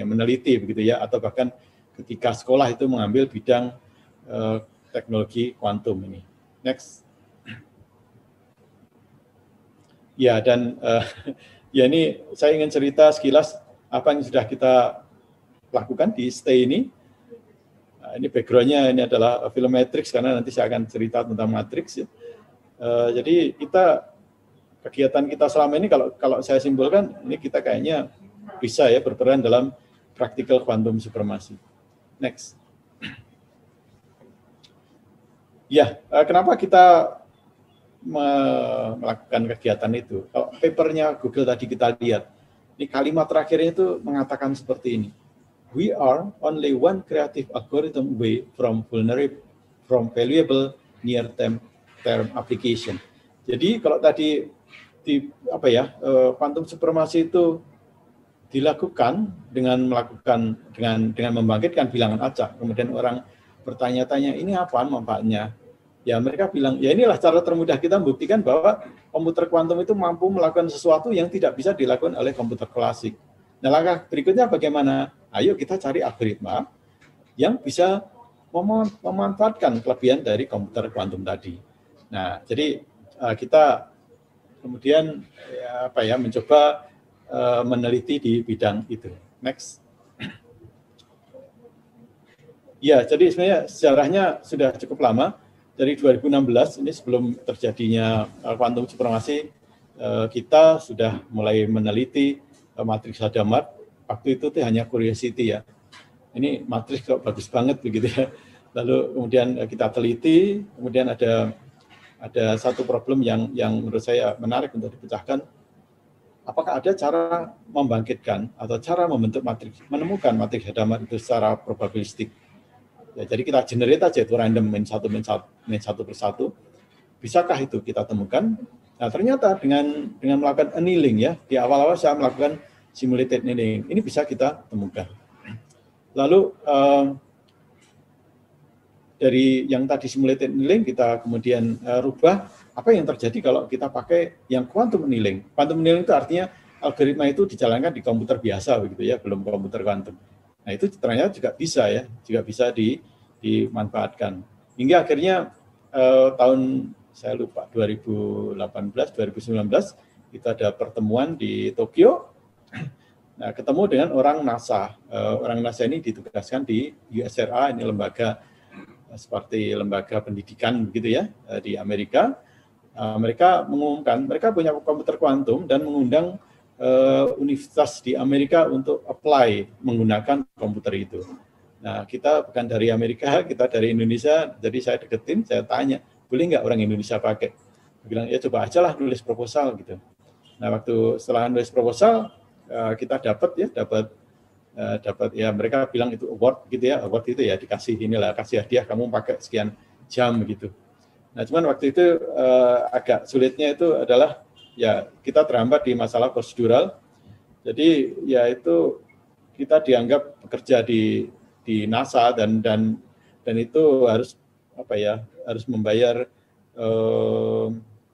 meneliti begitu ya, atau bahkan ketika sekolah itu mengambil bidang teknologi kuantum ini. Next. Ya, dan ya ini saya ingin cerita sekilas apa yang sudah kita lakukan di STAY ini. Nah, ini background-nya ini adalah film Matrix, karena nanti saya akan cerita tentang Matrix ya. Jadi kegiatan kita selama ini kalau saya simpulkan, ini kita kayaknya bisa ya berperan dalam practical quantum supremacy. Next. Ya, kenapa kita melakukan kegiatan itu? Kalau papernya Google tadi kita lihat, ini kalimat terakhirnya itu mengatakan seperti ini. We are only one creative algorithm away from valuable near-term application. Jadi kalau tadi quantum supremacy itu dilakukan dengan membangkitkan bilangan acak. Kemudian orang bertanya-tanya, ini apa manfaatnya? Ya mereka bilang, ya inilah cara termudah kita membuktikan bahwa komputer kuantum itu mampu melakukan sesuatu yang tidak bisa dilakukan oleh komputer klasik. Nah, langkah berikutnya bagaimana? Ayo kita cari algoritma yang bisa memanfaatkan kelebihan dari komputer kuantum tadi. Nah, jadi kita kemudian mencoba meneliti di bidang itu. Next. Ya, jadi sebenarnya sejarahnya sudah cukup lama. Dari 2016, ini sebelum terjadinya quantum supremacy, kita sudah mulai meneliti matriks Hadamard. Waktu itu hanya curiosity ya. Ini matriks kok bagus banget begitu ya. Lalu kemudian kita teliti, kemudian ada satu problem yang menurut saya menarik untuk dipecahkan. Apakah ada cara membangkitkan atau cara membentuk matriks, menemukan matriks Hadamard itu secara probabilistik? Ya, jadi kita generate aja itu random min satu per satu. Bisakah itu kita temukan? Nah, ternyata dengan melakukan annealing ya, di awal-awal saya melakukan simulated annealing, ini bisa kita temukan. Lalu dari yang tadi simulated annealing kita kemudian rubah apa yang terjadi kalau kita pakai yang quantum annealing. Quantum annealing itu artinya algoritma itu dijalankan di komputer biasa begitu ya, belum komputer kuantum. Nah, itu ternyata juga bisa dimanfaatkan. Hingga akhirnya tahun saya lupa 2018, 2019 kita ada pertemuan di Tokyo. Nah, ketemu dengan orang NASA. Orang NASA ini ditugaskan di USRA, ini lembaga seperti lembaga pendidikan begitu ya di Amerika. Mereka mengumumkan mereka punya komputer kuantum dan mengundang universitas di Amerika untuk apply menggunakan komputer itu. Nah, kita bukan dari Amerika, kita dari Indonesia, jadi saya deketin, saya tanya, boleh nggak orang Indonesia pakai? Dia bilang, ya coba aja lah nulis proposal gitu. Nah, setelah nulis proposal, kita dapat ya mereka bilang itu award gitu ya, award itu ya kasih hadiah kamu pakai sekian jam gitu. Nah, cuman waktu itu agak sulitnya itu adalah ya kita terhambat di masalah prosedural. Jadi ya itu kita dianggap bekerja di NASA dan itu harus harus membayar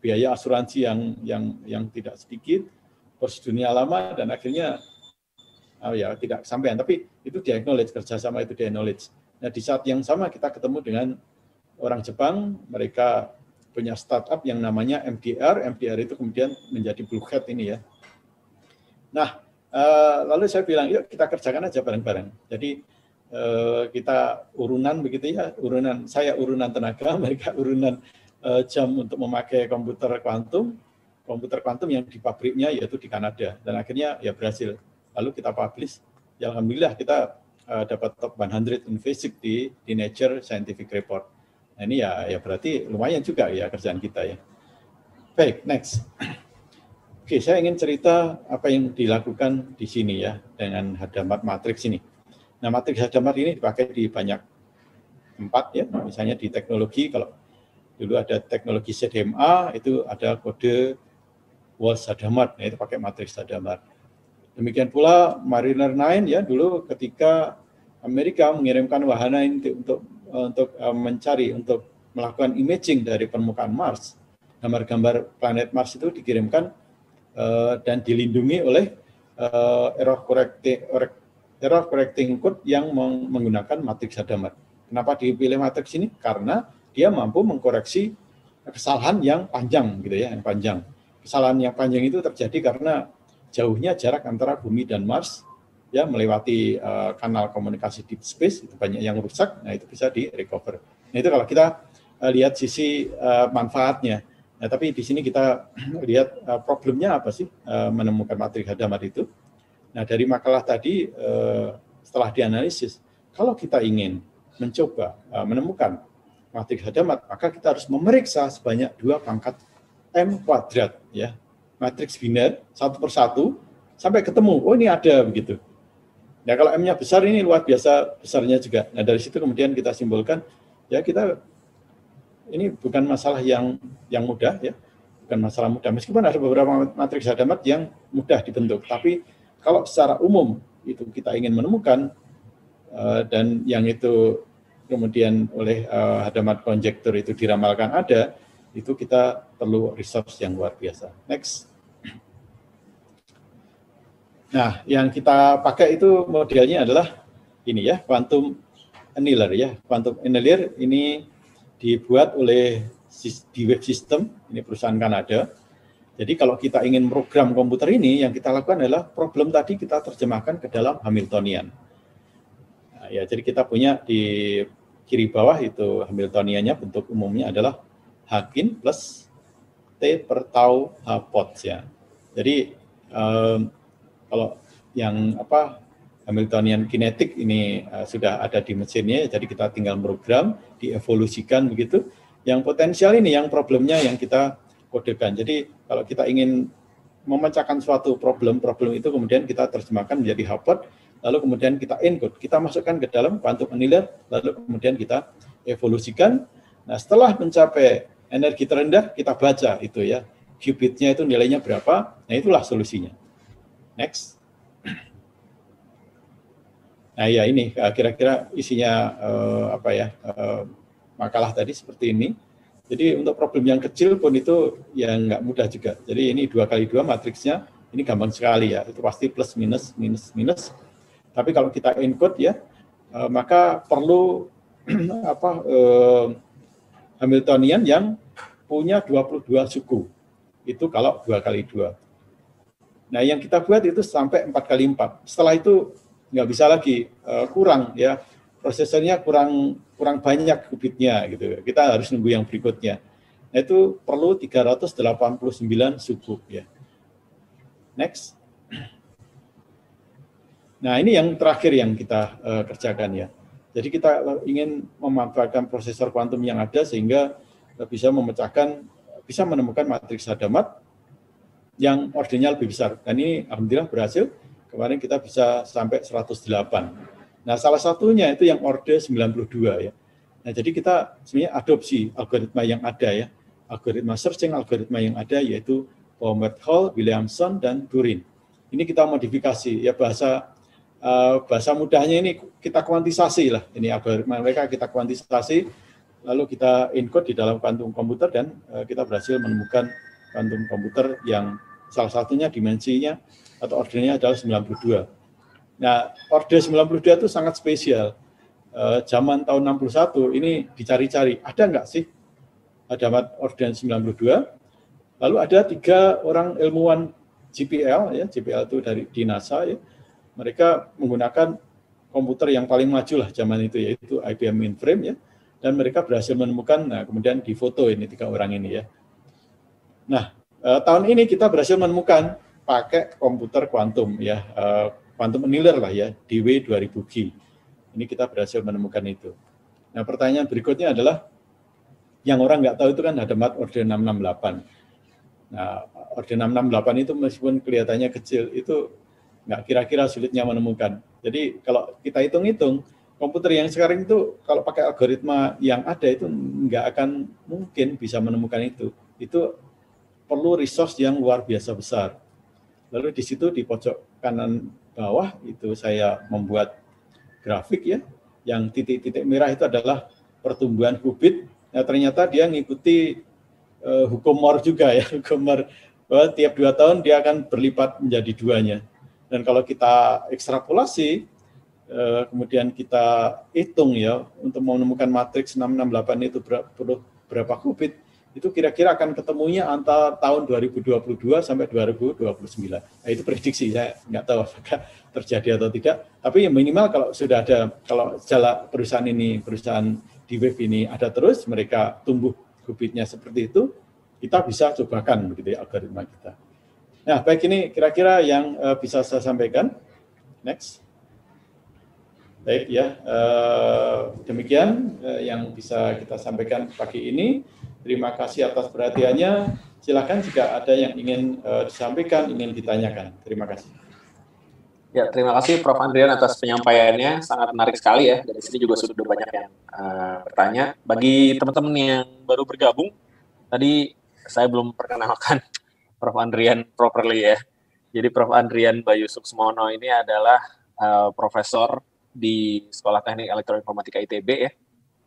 biaya asuransi yang tidak sedikit, prosedurnya lama dan akhirnya tidak kesampaian. Tapi itu di-acknowledge, kerjasama itu di-acknowledge. Nah, di saat yang sama kita ketemu dengan orang Jepang, mereka punya startup yang namanya MDR. MDR itu kemudian menjadi Blue Hat ini ya. Nah, lalu saya bilang, yuk kita kerjakan aja bareng-bareng. Jadi kita urunan begitu ya, saya urunan tenaga, mereka urunan jam untuk memakai komputer kuantum yang di pabriknya yaitu di Kanada. Dan akhirnya ya berhasil. Lalu kita publish. Ya alhamdulillah kita dapat top 100 in physics di Nature Scientific Report. Nah, ini ya berarti lumayan juga ya kerjaan kita ya. Baik, next. Oke, saya ingin cerita apa yang dilakukan di sini ya dengan Hadamard matrix ini. Nah, matriks Hadamard ini dipakai di banyak tempat ya, misalnya di teknologi. Kalau dulu ada teknologi CDMA itu ada kode Walsh Hadamard, nah itu pakai matriks Hadamard. Demikian pula Mariner 9 ya, dulu ketika Amerika mengirimkan wahana ini untuk mencari, untuk melakukan imaging dari permukaan Mars, gambar-gambar planet Mars itu dikirimkan dan dilindungi oleh error correcting code yang menggunakan matriks Hadamard. Kenapa dipilih matriks ini? Karena dia mampu mengkoreksi kesalahan yang panjang gitu ya, yang panjang. Kesalahan yang panjang itu terjadi karena jauhnya jarak antara Bumi dan Mars ya, melewati kanal komunikasi deep space, itu banyak yang rusak. Nah, itu bisa di recover. Nah, itu kalau kita lihat sisi manfaatnya. Nah, tapi di sini kita lihat problemnya apa sih menemukan matriks Hadamard itu. Nah, dari makalah tadi setelah dianalisis, kalau kita ingin mencoba menemukan matriks Hadamard, maka kita harus memeriksa sebanyak 2 pangkat M kuadrat ya, matriks biner satu persatu sampai ketemu, oh ini ada begitu. Nah, kalau M-nya besar ini luar biasa besarnya juga. Nah, dari situ kemudian kita simpulkan ya, kita ini bukan masalah yang mudah ya, bukan masalah mudah. Meskipun ada beberapa matriks Hadamard yang mudah dibentuk, tapi kalau secara umum itu kita ingin menemukan dan yang itu kemudian oleh Hadamard conjecture itu diramalkan ada, itu kita perlu resource yang luar biasa. Next. Nah, yang kita pakai itu modelnya adalah ini ya, quantum annealer ya. Quantum annealer ini dibuat oleh di Web System, ini perusahaan Kanada. Jadi kalau kita ingin program komputer ini, yang kita lakukan adalah problem tadi kita terjemahkan ke dalam Hamiltonian. Nah, ya, jadi kita punya di kiri bawah itu Hamiltoniannya, bentuk umumnya adalah Hakin plus T per tau H pot ya. Jadi kalau yang Hamiltonian kinetik ini sudah ada di mesinnya, jadi kita tinggal program, dievolusikan begitu. Yang potensial ini, yang problemnya yang kita kodekan. Jadi kalau kita ingin memecahkan suatu problem itu kemudian kita terjemahkan menjadi H-pot, lalu kemudian kita encode, kita masukkan ke dalam quantum annealer, lalu kemudian kita evolusikan. Nah, setelah mencapai energi terendah, kita baca itu ya, qubitnya itu nilainya berapa, nah itulah solusinya. Next. Nah ya, ini kira-kira isinya makalah tadi seperti ini. Jadi untuk problem yang kecil pun itu ya nggak mudah juga. Jadi ini 2x2 matriksnya, ini gampang sekali ya, itu pasti plus minus minus minus. Tapi kalau kita encode ya, maka perlu Hamiltonian yang punya 22 suku. Itu kalau 2x2. Nah, yang kita buat itu sampai 4x4. Setelah itu nggak bisa lagi, kurang ya, prosesornya kurang banyak qubitnya gitu. Kita harus nunggu yang berikutnya. Nah, itu perlu 389 suku ya. Next. Nah, ini yang terakhir yang kita kerjakan ya. Jadi kita ingin memanfaatkan prosesor kuantum yang ada sehingga bisa menemukan matriks Hadamard yang ordernya lebih besar. Dan ini alhamdulillah berhasil. Kemarin kita bisa sampai 108. Nah, salah satunya itu yang order 92 ya. Nah, jadi kita sebenarnya adopsi algoritma yang ada ya. Algoritma searching, algoritma yang ada yaitu Baumert, Hall, Williamson, dan Turing. Ini kita modifikasi ya, bahasa mudahnya ini kita kuantisasi lah. Ini algoritma mereka kita kuantisasi, lalu kita encode di dalam kuantum komputer dan kita berhasil menemukan kuantum komputer yang salah satunya dimensinya atau ordernya adalah 92. Nah, order 92 itu sangat spesial. Zaman tahun 61 ini dicari-cari, ada nggak sih Hadamard order 92? Lalu ada 3 orang ilmuwan JPL, ya, JPL itu di NASA, ya. Mereka menggunakan komputer yang paling maju lah zaman itu, yaitu IBM mainframe, ya. Dan mereka berhasil menemukan, nah kemudian difoto ini 3 orang ini ya. Nah, tahun ini kita berhasil menemukan pakai komputer kuantum ya, quantum annealer lah ya, DW2000G. Ini kita berhasil menemukan itu. Nah, pertanyaan berikutnya adalah yang orang nggak tahu itu kan Hadamard order 668. Nah, order 668 itu meskipun kelihatannya kecil, itu nggak kira-kira sulitnya menemukan. Jadi kalau kita hitung-hitung, komputer yang sekarang itu kalau pakai algoritma yang ada itu nggak akan mungkin bisa menemukan itu. Itu perlu resource yang luar biasa besar. Lalu di situ di pojok kanan bawah itu saya membuat grafik ya, yang titik-titik merah itu adalah pertumbuhan qubit. Nah, ternyata dia ngikuti hukum Moore juga ya, hukum Moore bahwa tiap 2 tahun dia akan berlipat menjadi 2-nya. Dan kalau kita ekstrapolasi, kemudian kita hitung ya, untuk menemukan matriks 668 itu berapa qubit, itu kira-kira akan ketemunya antara tahun 2022 sampai 2029. Nah, itu prediksi, saya nggak tahu apakah terjadi atau tidak. Tapi minimal kalau sudah ada, kalau jala perusahaan di web ini ada terus, mereka tumbuh qubitnya seperti itu, kita bisa cobakan begitu ya algoritma kita. Nah, baik, ini kira-kira yang bisa saya sampaikan. Next. Baik ya, demikian yang bisa kita sampaikan pagi ini. Terima kasih atas perhatiannya. Silakan jika ada yang ingin disampaikan, ingin ditanyakan. Terima kasih.
Ya, terima kasih Prof. Andrian atas penyampaiannya. Sangat menarik sekali ya. Dari sini juga sudah banyak yang bertanya. Bagi teman-teman yang baru bergabung, tadi saya belum perkenalkan Prof. Andrian properly ya. Jadi Prof. Andrian Bayu Suksmono ini adalah profesor di Sekolah Teknik Elektroinformatika ITB ya.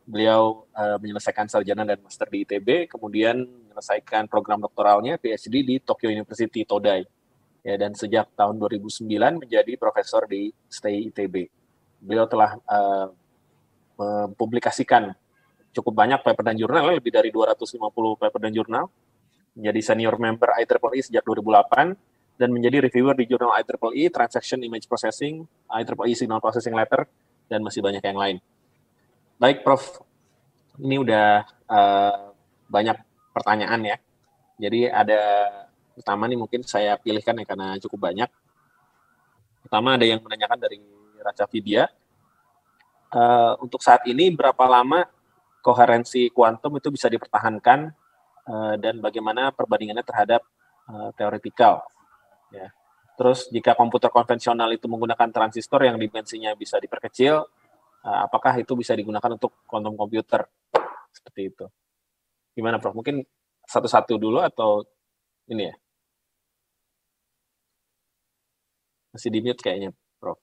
Beliau menyelesaikan sarjana dan master di ITB, kemudian menyelesaikan program doktoralnya PhD di Tokyo University Todai. Ya, dan sejak tahun 2009 menjadi profesor di STI ITB. Beliau telah mempublikasikan cukup banyak paper dan jurnal, lebih dari 250 paper dan jurnal, menjadi senior member IEEE sejak 2008, dan menjadi reviewer di jurnal IEEE, Transaction Image Processing, IEEE Signal Processing Letter, dan masih banyak yang lain. Baik, Prof. Ini udah banyak pertanyaan ya. Jadi ada pertama nih mungkin saya pilihkan ya karena cukup banyak. Pertama ada yang menanyakan dari Raca Vidya. Untuk saat ini berapa lama koherensi kuantum itu bisa dipertahankan dan bagaimana perbandingannya terhadap teoretikal? Ya. Terus jika komputer konvensional itu menggunakan transistor yang dimensinya bisa diperkecil, apakah itu bisa digunakan untuk quantum computer? Seperti itu. Gimana, Prof? Mungkin satu-satu dulu atau ini ya? Masih di mute kayaknya, Prof.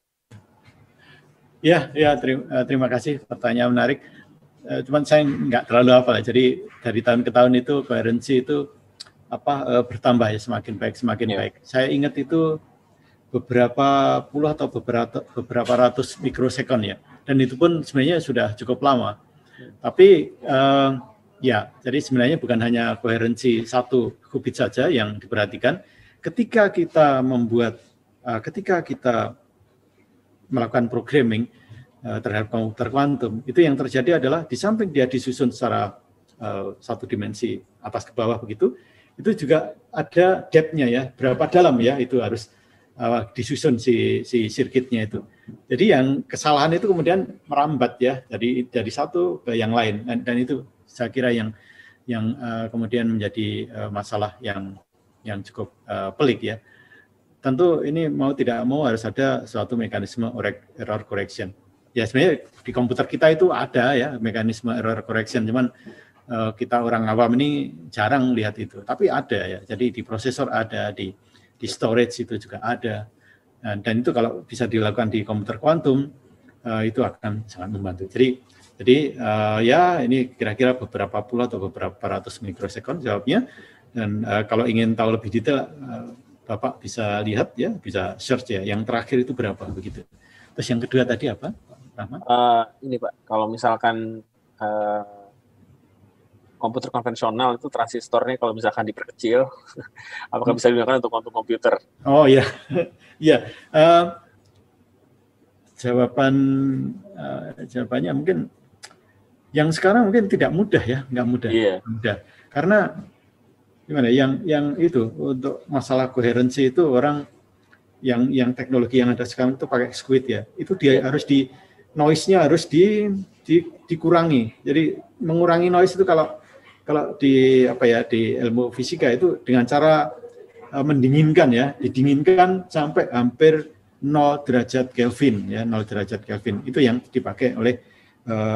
Ya, terima kasih. Pertanyaan menarik. Cuman saya nggak terlalu hafal. Jadi dari tahun ke tahun itu koherensi itu bertambah ya, semakin baik. Saya ingat itu beberapa puluh atau beberapa ratus mikrosekon ya. Dan itu pun sebenarnya sudah cukup lama. Tapi ya, jadi sebenarnya bukan hanya koherensi satu qubit saja yang diperhatikan. Ketika kita melakukan programming terhadap komputer kuantum, itu yang terjadi adalah di samping dia disusun secara satu dimensi atas ke bawah begitu, itu juga ada depth-nya ya, berapa dalam ya, itu harus disusun si sirkuitnya itu. Jadi yang kesalahan itu kemudian merambat ya, dari satu ke yang lain, dan itu saya kira yang kemudian menjadi masalah yang cukup pelik ya. Tentu ini mau tidak mau harus ada suatu mekanisme error correction. Ya sebenarnya di komputer kita itu ada ya mekanisme error correction, cuman kita orang awam ini jarang lihat itu. Tapi ada ya. Jadi di prosesor ada, di storage itu juga ada. Dan itu kalau bisa dilakukan di komputer kuantum itu akan sangat membantu. Jadi ya ini kira-kira beberapa puluh atau beberapa ratus mikrosekon jawabnya. Dan kalau ingin tahu lebih detail, Bapak bisa lihat ya, bisa search ya. Yang terakhir itu berapa begitu. Terus yang kedua tadi apa, Pak Rahmat?
Ini Pak, kalau misalkan komputer konvensional itu transistornya kalau misalkan diperkecil, apakah bisa digunakan untuk quantum computer?
Oh ya, ya. Jawabannya mungkin yang sekarang mungkin tidak mudah ya, nggak mudah.
Iya.
Mudah. Karena gimana? Yang itu untuk masalah koherensi itu orang yang teknologi yang ada sekarang itu pakai squid ya. Itu dia harus noise-nya harus dikurangi. Jadi mengurangi noise itu kalau di ilmu fisika itu dengan cara mendinginkan ya, didinginkan sampai hampir 0 derajat Kelvin ya, 0 derajat Kelvin. Itu yang dipakai oleh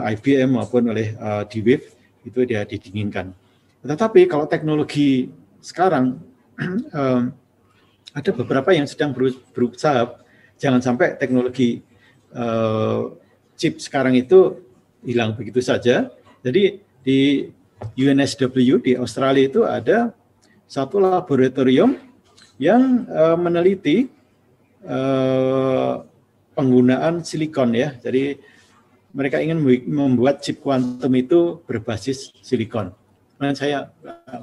IBM maupun oleh D-Wave, itu dia didinginkan. Tetapi kalau teknologi sekarang ada beberapa yang sedang berusaha jangan sampai teknologi chip sekarang itu hilang begitu saja. Jadi di UNSW di Australia itu ada satu laboratorium yang meneliti penggunaan silikon ya. Jadi mereka ingin membuat chip kuantum itu berbasis silikon. Nah, saya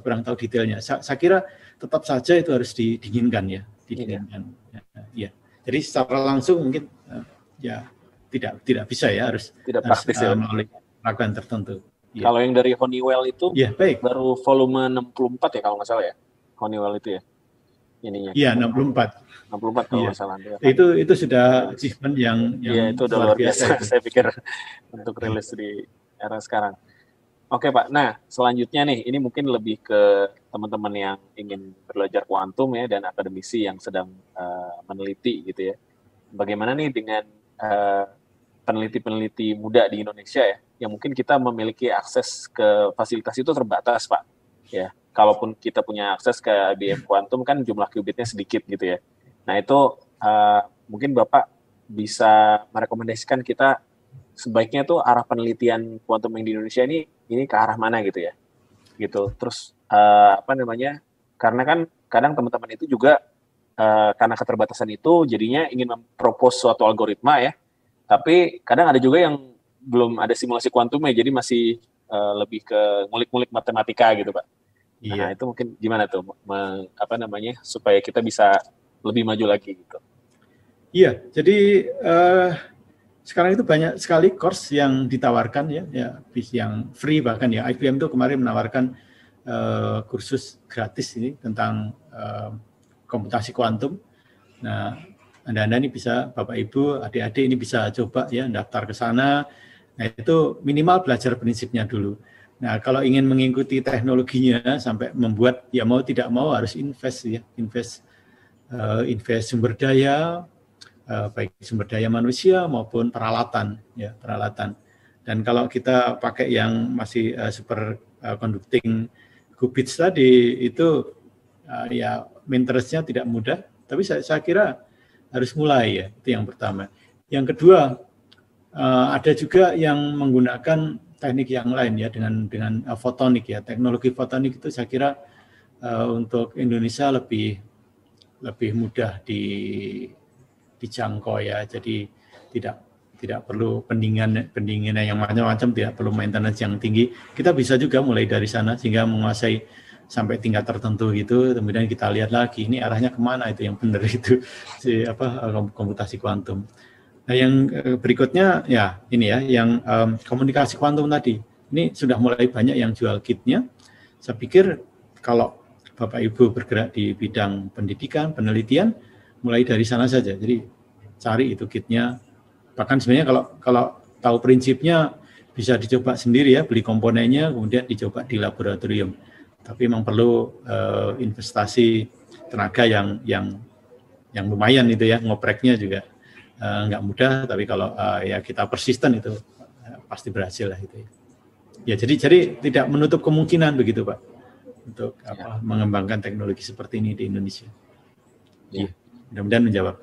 kurang tahu detailnya. Saya kira tetap saja itu harus didinginkan ya, didinginkan. Ya. Jadi secara langsung mungkin ya tidak bisa ya, harus
praktis ya,
melalui perlakuan tertentu.
Ya. Kalau yang dari Honeywell itu
baik.
Baru volume 64 ya kalau nggak salah ya, Honeywell itu ya. Ininya.
Iya, 64
kalau nggak salah.
Itu sudah achievement yang
itu udah luar biasa. Saya pikir untuk rilis di era sekarang. Oke Pak, nah selanjutnya nih, ini mungkin lebih ke teman-teman yang ingin belajar kuantum ya, dan akademisi yang sedang meneliti gitu ya. Bagaimana nih dengan peneliti-peneliti muda di Indonesia ya, yang mungkin kita memiliki akses ke fasilitas itu terbatas Pak. Ya, kalaupun kita punya akses ke IBM kuantum kan jumlah qubitnya sedikit gitu ya. Nah itu mungkin Bapak bisa merekomendasikan kita sebaiknya tuh arah penelitian kuantum yang di Indonesia ini ke arah mana gitu ya, gitu. Terus karena kan kadang teman-teman itu juga karena keterbatasan itu jadinya ingin mempropos suatu algoritma ya, tapi kadang ada juga yang belum ada simulasi kuantumnya, jadi masih lebih ke ngulik-ngulik matematika gitu Pak. Nah itu mungkin gimana tuh supaya kita bisa lebih maju lagi gitu.
Iya, jadi sekarang itu banyak sekali course yang ditawarkan ya yang free bahkan ya. IBM itu kemarin menawarkan kursus gratis ini tentang komputasi kuantum. Nah, Anda ini bisa, Bapak Ibu, adik-adik ini bisa coba ya daftar ke sana. Nah, itu minimal belajar prinsipnya dulu. Nah, kalau ingin mengikuti teknologinya sampai membuat ya mau tidak mau harus invest sumber daya, baik sumber daya manusia maupun peralatan. Dan kalau kita pakai yang masih super conducting qubits tadi itu ya maintenance-nya tidak mudah, tapi saya kira harus mulai ya, itu yang pertama. Yang kedua, ada juga yang menggunakan teknik yang lain ya dengan fotonik ya. Teknologi fotonik itu saya kira untuk Indonesia lebih mudah dijangkau ya, jadi tidak perlu pendinginan yang macam-macam, tidak perlu maintenance yang tinggi. Kita bisa juga mulai dari sana sehingga menguasai sampai tingkat tertentu gitu. Kemudian kita lihat lagi ini arahnya kemana itu yang benar itu komputasi kuantum. Nah yang berikutnya ya ini ya yang komunikasi kuantum tadi. Ini sudah mulai banyak yang jual kitnya. Saya pikir kalau Bapak Ibu bergerak di bidang pendidikan, penelitian, mulai dari sana saja. Jadi cari itu kitnya. Bahkan sebenarnya kalau tahu prinsipnya bisa dicoba sendiri ya, beli komponennya, kemudian dicoba di laboratorium. Tapi memang perlu investasi tenaga yang lumayan itu ya, ngopreknya juga nggak mudah. Tapi kalau ya kita persisten itu pasti berhasil lah itu. Ya jadi tidak menutup kemungkinan begitu Pak untuk mengembangkan teknologi seperti ini di Indonesia. Ya. Mudah-mudahan menjawab.